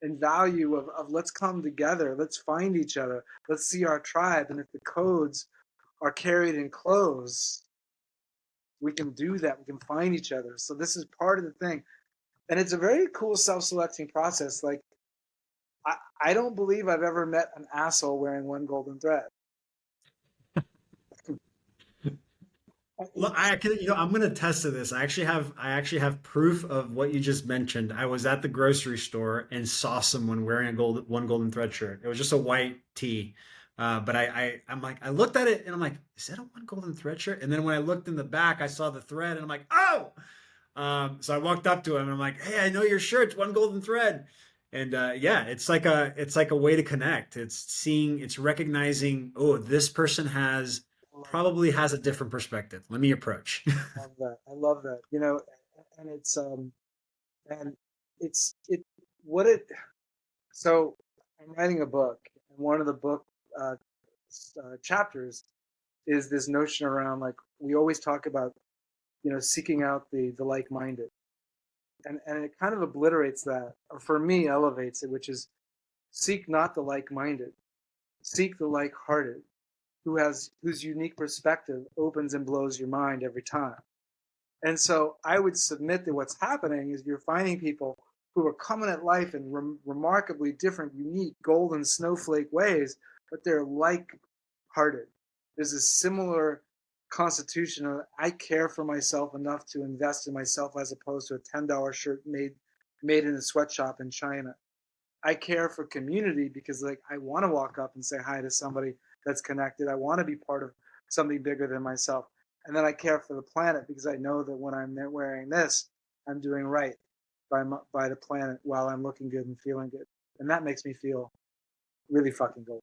and value of let's come together, let's find each other, let's see our tribe. And if the codes are carried in clothes, we can do that. We can find each other. So this is part of the thing. And it's a very cool self-selecting process. Like, I don't believe I've ever met an asshole wearing one golden thread. Look, I'm going to test to this. I actually have proof of what you just mentioned. I was at the grocery store and saw someone wearing one golden thread shirt. It was just a white tee. But I'm like, I looked at it and I'm like, is that a one golden thread shirt? And then when I looked in the back, I saw the thread and I'm like, oh! So I walked up to him and I'm like, hey, I know your shirt's one golden thread. And yeah, it's like a way to connect. It's recognizing, oh, this person probably has a different perspective. Let me approach. I love that. I love that. And and it's it what it. So I'm writing a book, and one of the book uh, chapters is this notion around, like, we always talk about, seeking out the like-minded, and it kind of obliterates that, or for me elevates it, which is seek not the like-minded, seek the like-hearted, whose unique perspective opens and blows your mind every time. And so I would submit that what's happening is you're finding people who are coming at life in remarkably different, unique, golden snowflake ways, but they're like-hearted. There's a similar constitution of I care for myself enough to invest in myself as opposed to a $10 shirt made in a sweatshop in China. I care for community because like I want to walk up and say hi to somebody that's connected. I want to be part of something bigger than myself. And then I care for the planet because I know that when I'm wearing this, I'm doing right by the planet while I'm looking good and feeling good. And that makes me feel really fucking good.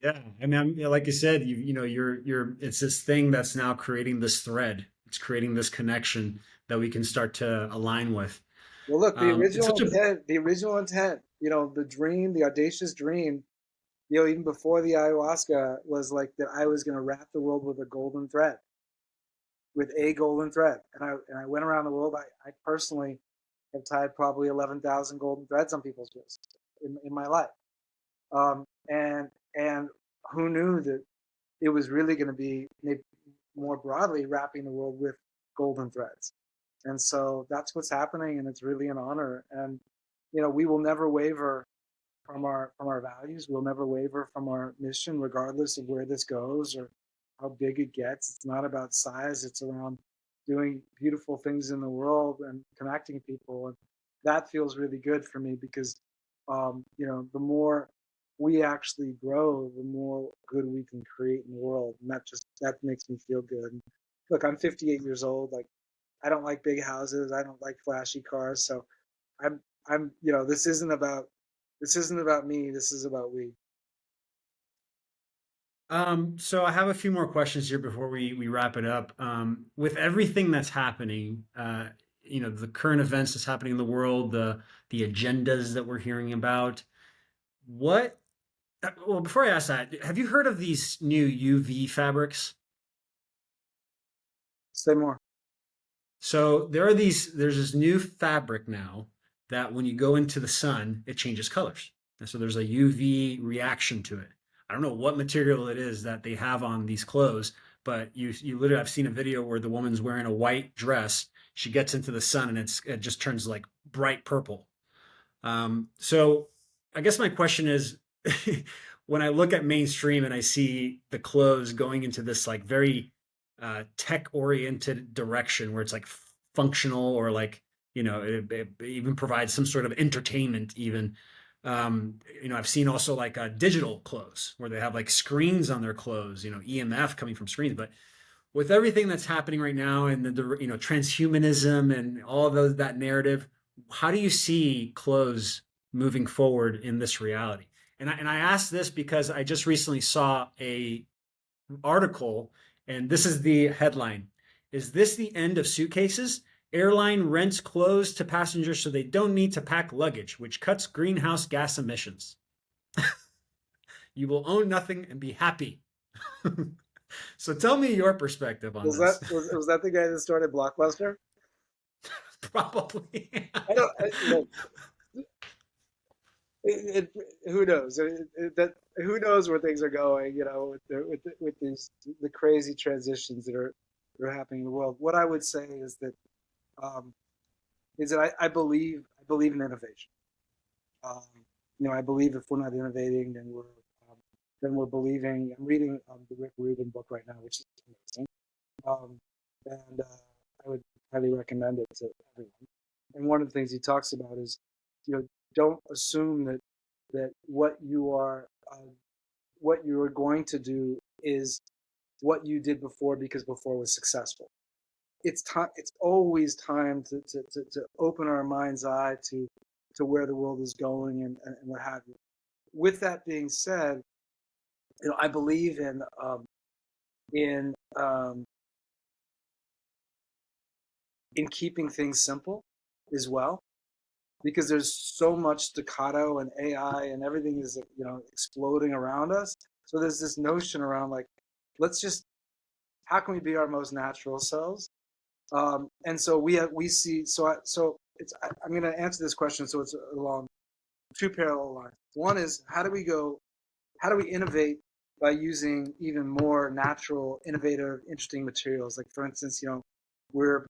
Yeah, I mean, like you said, it's this thing that's now creating this thread. It's creating this connection that we can start to align with. Well, look, It's such a the original intent, the dream, the audacious dream, even before the ayahuasca was like that I was going to wrap the world with a golden thread, with a golden thread. And I went around the world. I personally have tied probably 11,000 golden threads on people's wrists in my life. And who knew that it was really going to be maybe more broadly wrapping the world with golden threads. And so that's what's happening, and it's really an honor. And we will never waver from our values. We'll never waver from our mission, regardless of where this goes or how big it gets. It's not about size. It's around doing beautiful things in the world and connecting people. And that feels really good for me because, the more we actually grow, the more good we can create in the world. And that makes me feel good. And look, I'm 58 years old. Like, I don't like big houses. I don't like flashy cars. So I'm, this isn't about me. This is about we. So I have a few more questions here before we wrap it up. With everything that's happening, the current events that's happening in the world, the agendas that we're hearing about, what well, before I ask that, have you heard of these new UV fabrics? Say more. So there's this new fabric now that when you go into the sun, it changes colors. And so there's a UV reaction to it. I don't know what material it is that they have on these clothes, but you literally, I've seen a video where the woman's wearing a white dress. She gets into the sun and it just turns like bright purple. So I guess my question is, when I look at mainstream and I see the clothes going into this like very tech oriented direction where it's like functional or like it even provides some sort of entertainment even. I've seen also like digital clothes where they have like screens on their clothes, EMF coming from screens. But with everything that's happening right now and the transhumanism and all of that narrative, how do you see clothes moving forward in this reality? And I asked this because I just recently saw a article, and this is the headline: "Is this the end of suitcases? Airline rents clothes to passengers so they don't need to pack luggage, which cuts greenhouse gas emissions. You will own nothing and be happy." So tell me your perspective on Was that this. was that the guy that started Blockbuster? Probably. I don't. Look, who knows? Who knows where things are going? With the crazy transitions that are happening in the world. What I would say um, is that I believe in innovation. Um, I believe if we're not innovating, then we're believing. I'm reading the Rick Rubin book right now, which is amazing, um, and I would highly recommend it to everyone. And one of the things he talks about is, don't assume that what you are going to do is what you did before because before was successful. It's time. It's always time to open our mind's eye to where the world is going and what have you. With that being said, I believe in um, in keeping things simple as well, because there's so much staccato and AI and everything is exploding around us. So there's this notion around like, let's just how can we be our most natural selves? And so we see I'm going to answer this question so it's along two parallel lines. One is how do we innovate by using even more natural, innovative, interesting materials? Like for instance, we're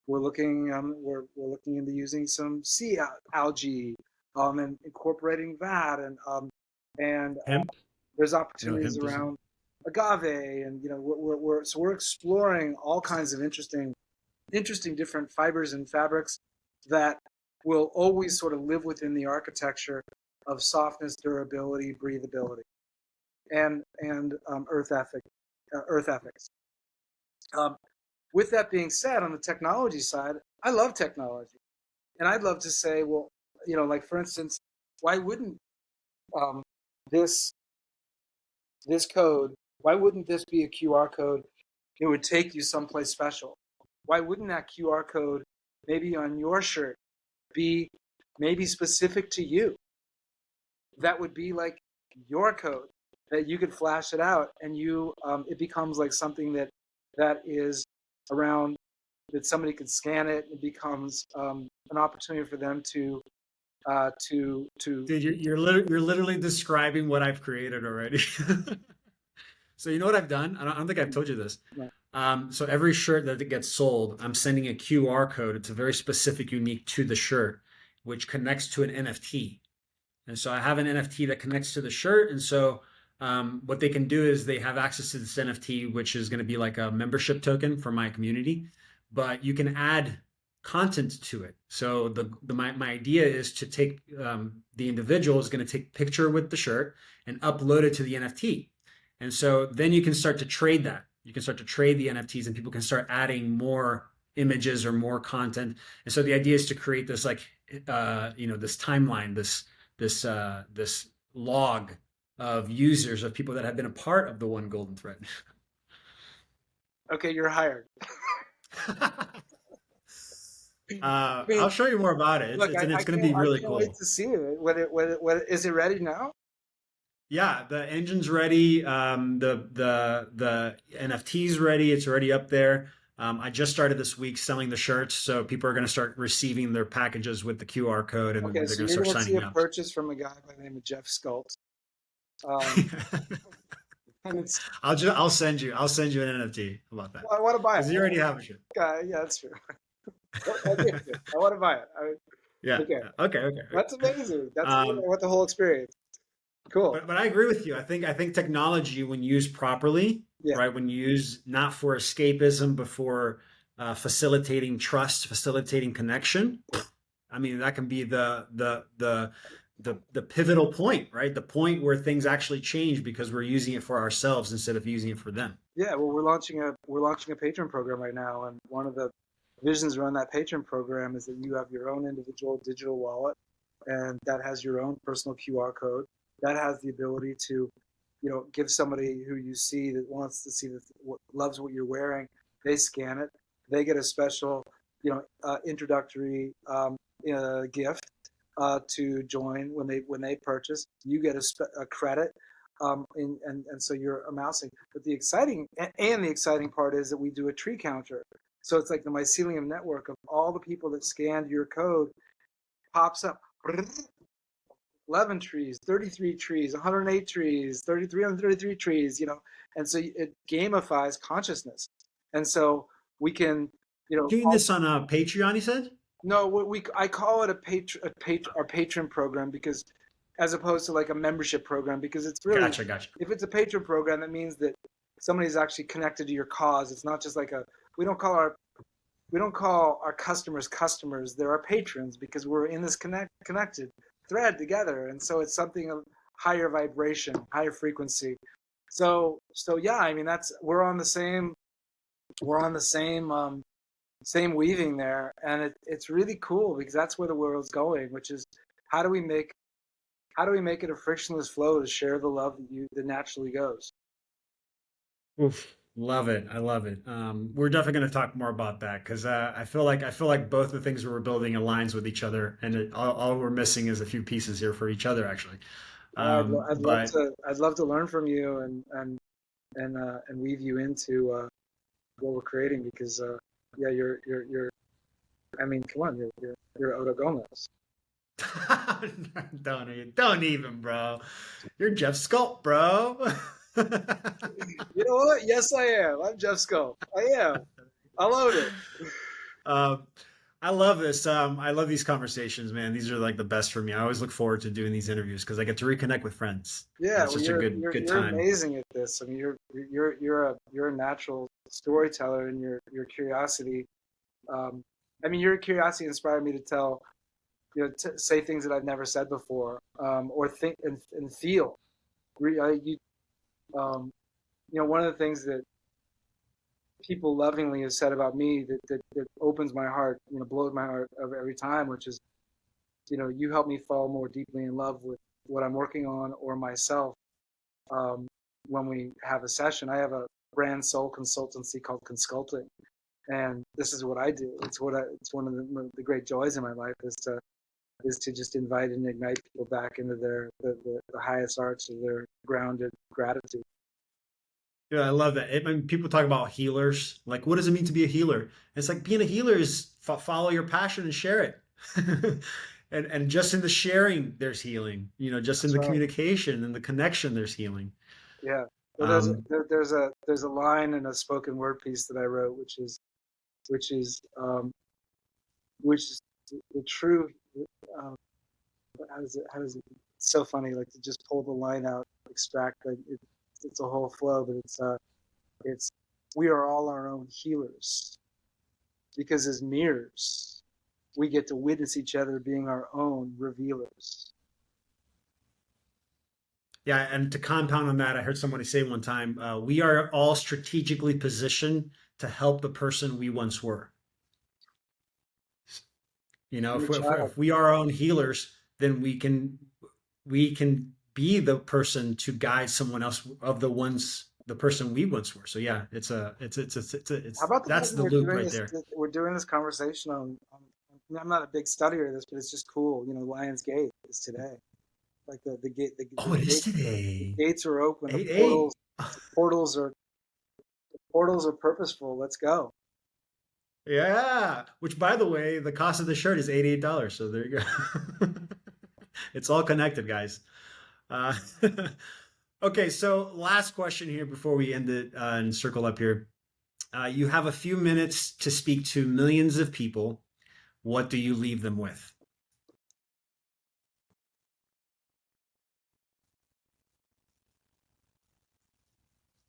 we're looking into using some sea algae and incorporating that, and Hemp? there's You know what opportunities hemp is? around agave, and we're exploring all kinds of interesting different fibers and fabrics that will always sort of live within the architecture of softness, durability, breathability, and earth ethics. With that being said, on the technology side, I love technology, and I'd love to say, well, like for instance, why wouldn't um, this this code? Why wouldn't this be a QR code? It would take you someplace special. Why wouldn't that QR code, maybe on your shirt, be maybe specific to you? That would be like your code that you could flash it out, and it becomes like something that is around, that somebody could scan it. It becomes an opportunity for them to Dude, you're literally describing what I've created already. So you know what I've done? I don't think I've told you this. So every shirt that gets sold, I'm sending a QR code. It's a very specific, unique to the shirt, which connects to an NFT. And so I have an NFT that connects to the shirt. And so what they can do is they have access to this NFT, which is going to be like a membership token for my community. But you can add content to it. So my idea is to take the individual is going to take a picture with the shirt and upload it to the NFT. And so then you can start to trade that. You can start to trade the NFTs, and people can start adding more images or more content. And so the idea is to create this like this timeline, this log of users, of people that have been a part of the one golden thread. Okay, you're hired. I mean, I'll show you more about it. Look, It's going to be really can't cool. wait to see it. Is it ready now? Yeah, the engine's ready. The NFT's ready. It's already up there. I just started this week selling the shirts, so people are going to start receiving their packages with the QR code, and Okay, they're so going to you're start going to see signing a up. purchase from a guy by the name of Jeff Scult. Um, and I'll send you an NFT about that, I want to buy it. because you already have a shirt. Yeah, that's true. I want to buy it. Yeah. Okay, Okay. that's amazing. That's I Um, want the whole experience. Cool. but I agree with you. I think technology, when used properly, Yeah. right, when used not for escapism, but for facilitating trust, facilitating connection, I mean, that can be the pivotal point, right? The point where things actually change because we're using it for ourselves instead of using it for them. Yeah. Well, we're launching a patron program right now, and one of the visions around that patron program is that you have your own individual digital wallet, and that has your own personal QR code that has the ability to, give somebody who you see that wants to see loves what you're wearing. They scan it. They get a special, introductory gift to join when they purchase. You get a credit, and so you're amassing. But the exciting part is that we do a tree counter. So it's like the mycelium network of all the people that scanned your code pops up. 11 trees, 33 trees, 108 trees, 333 trees, and so it gamifies consciousness. And so we can, Doing this on Patreon, you said? no, I call it our patron program, because as opposed to like a membership program, because it's really, Gotcha. if it's a patron program, that means that somebody's actually connected to your cause. It's not just like we don't call our customers. They're our patrons, because we're in this connected thread together, and so it's something of higher vibration, higher frequency. So yeah, I mean, we're on the same weaving there, and it's really cool, because that's where the world's going, which is how do we make it a frictionless flow to share the love that naturally goes. Oof, love it. I love it. We're definitely going to talk more about that, because I feel like both the things we're building aligns with each other, and all we're missing is a few pieces here for each other, actually. But I'd love to learn from you, and weave you into what we're creating, because yeah, you're I mean, come on, you're Odo Gomez. don't even, bro. You're Jeff Scult, bro. You know what? Yes, I am. I'm Jeff Scult. I am. I'll own it. Um, I love this. I love these conversations, man. These are like the best for me. I always look forward to doing these interviews because I get to reconnect with friends, and Yeah, it's well, just a good you're time. amazing at this. I mean, you're a natural storyteller, and your curiosity. Um, I mean, your curiosity inspired me to tell, to say things that I've never said before, or think and feel. You, um, one of the things that people lovingly have said about me that opens my heart, blows my heart of every time, which is, you help me fall more deeply in love with what I'm working on or myself. Um, when we have a session, I have a brand soul consultancy called Consulting, and this is what I do. It's one of the great joys in my life is to just invite and ignite people back into the highest arts of their grounded gratitude. Yeah, I love that. When people talk about healers, like, what does it mean to be a healer? It's like being a healer is follow your passion and share it. And just in the sharing, there's healing. Just in That's the right. communication and the connection, there's healing. Yeah. Well, Um, there's a line in a spoken word piece that I wrote, which is um, which is the true. Um, how does it? It's so funny, like to just pull the line out, extract like it's a whole flow, but it's we are all our own healers because as mirrors, we get to witness each other being our own revealers. yeah, and to compound on that, I heard somebody say one time, we are all strategically positioned to help the person we once were. Inner child. If we are our own healers, then we can be the person to guide someone else of the person we once were. So yeah, How about the fact that's that the loop right there. we're doing this conversation I'm not a big studier of this, but it's just cool. Lions Gate is today. Like the gate, Oh, it is the today. gates are open. 8/8. Portals are portals are purposeful. Let's go. Yeah. Which, by the way, the cost of the shirt is $88. So there you go. It's all connected, guys. Uh, okay, so last question here before we end it and circle up here. You have a few minutes to speak to millions of people. What do you leave them with?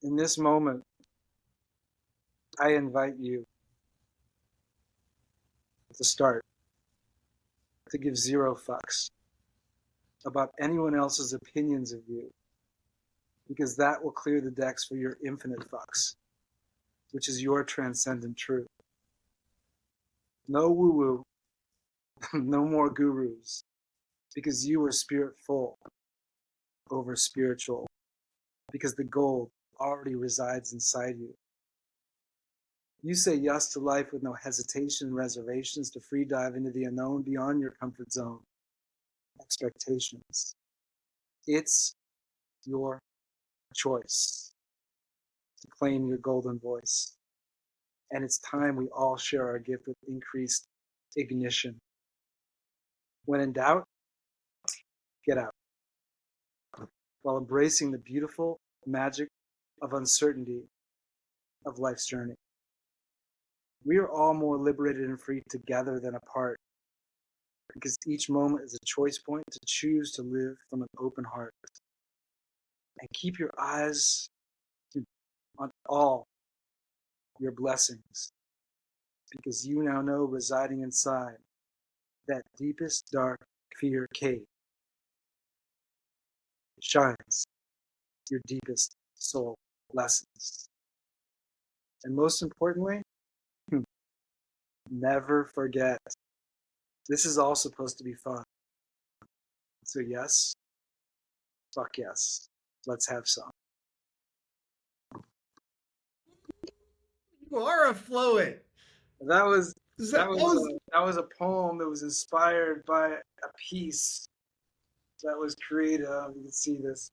In this moment, I invite you to start to give zero fucks about anyone else's opinions of you, because that will clear the decks for your infinite fucks, which is your transcendent truth. No woo woo, no more gurus, because you are spirit full over spiritual, because the gold already resides inside you. You say yes to life with no hesitation and reservations, to free dive into the unknown beyond your comfort zone expectations. It's your choice to claim your golden voice. And it's time we all share our gift with increased ignition. When in doubt, get out while embracing the beautiful magic of uncertainty of life's journey. We are all more liberated and free together than apart, because each moment is a choice point to choose to live from an open heart. And keep your eyes on all your blessings, because you now know residing inside that deepest dark fear cave shines your deepest soul lessons. And most importantly, never forget, this is all supposed to be fun. So yes, fuck yes, let's have some. You are a Floet. That was That was that was a poem that was inspired by a piece that was created. You can see this.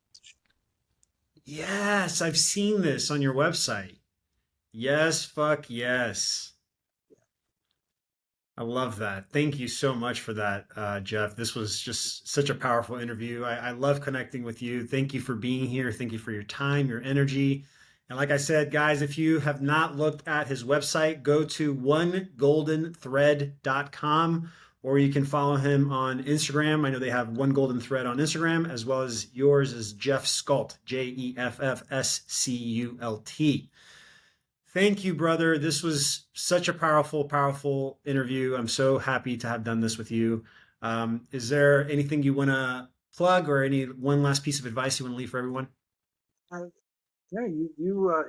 Yes, I've seen this on your website. Yes, fuck yes. I love that. Thank you so much for that, Jeff. This was just such a powerful interview. I love connecting with you. Thank you for being here. Thank you for your time, your energy. And like I said, guys, if you have not looked at his website, go to onegoldenthread.com, or you can follow him on Instagram. I know they have One Golden Thread on Instagram, as well as yours is Jeff Scult, Jeffscult. Thank you, brother. This was such a powerful, powerful interview. I'm so happy to have done this with you. Is there anything you want to plug or any one last piece of advice you want to leave for everyone? Uh, yeah, I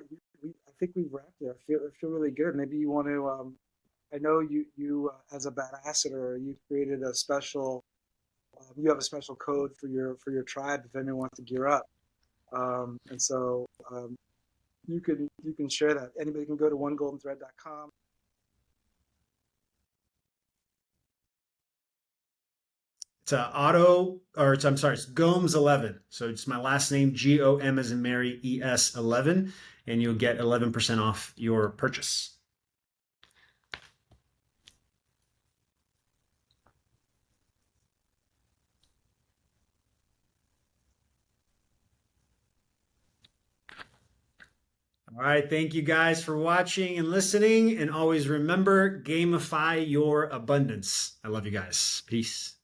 think we've wrapped it. I feel really good. Maybe you want to. I know you as a ambassador, you created a special. You have a special code for your tribe if anyone wants to gear up. And so you can share that. Anybody can go to onegoldenthread.com. It's auto, or I'm sorry, it's Gomes 11. So it's my last name, GOM as in Mary, ES 11, and you'll get 11% off your purchase. All right. Thank you guys for watching and listening. And always remember, gamify your abundance. I love you guys. Peace.